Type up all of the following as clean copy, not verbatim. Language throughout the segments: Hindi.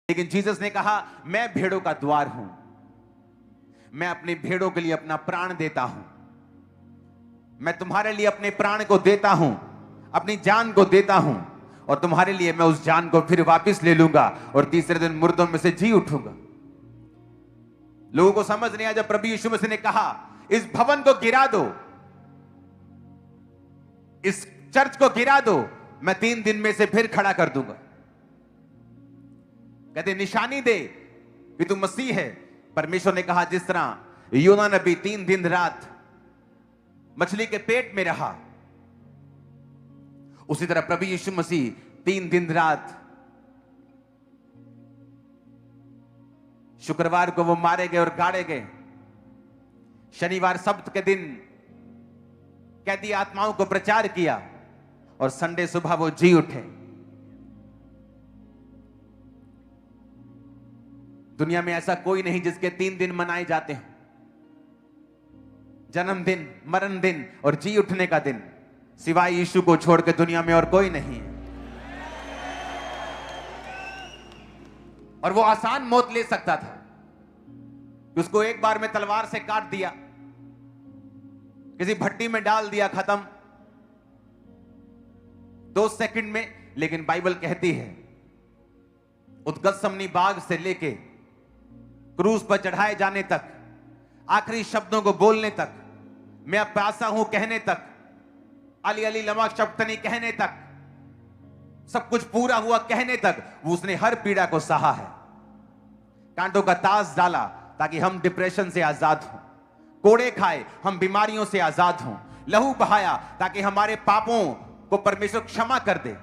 लेकिन जीसस ने कहा, मैं भेड़ों का द्वार हूं, मैं अपनी भेड़ों के लिए अपना प्राण देता हूं, मैं तुम्हारे लिए अपने प्राण को देता हूं, अपनी जान को देता हूं, और तुम्हारे लिए मैं उस जान को फिर वापस ले लूंगा और तीसरे दिन मुर्दों में से जी उठूंगा। लोगों को समझ नहीं आया जब प्रभु यीशु मसीह ने कहा, इस भवन को गिरा दो, इस चर्च को गिरा दो, मैं 3 दिन में से फिर खड़ा कर दूंगा। कहते निशानी दे कि तू मसीह है। परमेश्वर ने कहा, जिस तरह योना नबी 3 दिन रात मछली के पेट में रहा, उसी तरह प्रभु यीशु मसीह 3 दिन रात, शुक्रवार को वो मारे गए और गाड़े गए, शनिवार सब्त के दिन कैदी आत्माओं को प्रचार किया, और संडे सुबह वो जी उठे। दुनिया में ऐसा कोई नहीं जिसके 3 दिन मनाए जाते हैं, जन्मदिन, मरण दिन और जी उठने का दिन, सिवाय यीशु को छोड़ के दुनिया में और कोई नहीं है। और वो आसान मौत ले सकता था, उसको एक बार में तलवार से काट दिया, किसी भट्टी में डाल दिया, खत्म 2 सेकंड में। लेकिन बाइबल कहती है, उद्गतसमनी बाग से लेके क्रूस पर चढ़ाए जाने तक, आखिरी शब्दों को बोलने तक, मैं अब प्यासा हूं कहने तक, अली अली लमा शब्दनी कहने तक, सब कुछ पूरा हुआ कहने तक, उसने हर पीड़ा को सहा है। कांटों का ताज डाला ताकि हम डिप्रेशन से आजाद हों, कोड़े खाए हम बीमारियों से आजाद हों, लहू बहाया ताकि हमारे पापों को परमेश्वर क्षमा कर दे।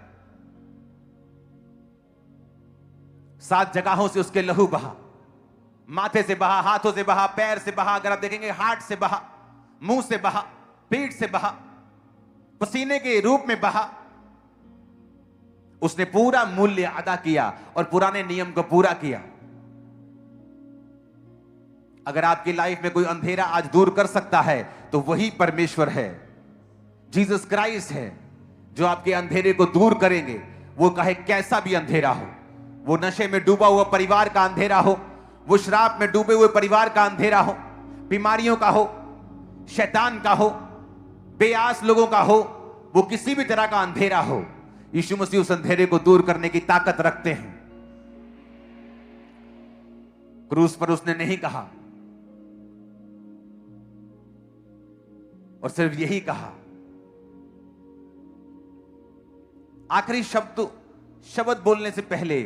7 जगहों से उसके लहू बहा, माथे से बहा, हाथों से बहा, पैर से बहा, अगर आप देखेंगे हार्ट से बहा, मुंह से बहा, पीठ से बहा, पसीने के रूप में बहा। उसने पूरा मूल्य अदा किया और पुराने नियम को पूरा किया। अगर आपकी लाइफ में कोई अंधेरा आज दूर कर सकता है तो वही परमेश्वर है, जीसस क्राइस्ट है, जो आपके अंधेरे को दूर करेंगे। वो कहे कैसा भी अंधेरा हो, वो नशे में डूबा हुआ परिवार का अंधेरा हो, वो शराब में डूबे हुए परिवार का अंधेरा हो, बीमारियों का हो, शैतान का हो, बेआस लोगों का हो, वो किसी भी तरह का अंधेरा हो, यीशु मसीह उस अंधेरे को दूर करने की ताकत रखते हैं। क्रूस पर उसने नहीं कहा, और सिर्फ यही कहा, आखिरी शब्द बोलने से पहले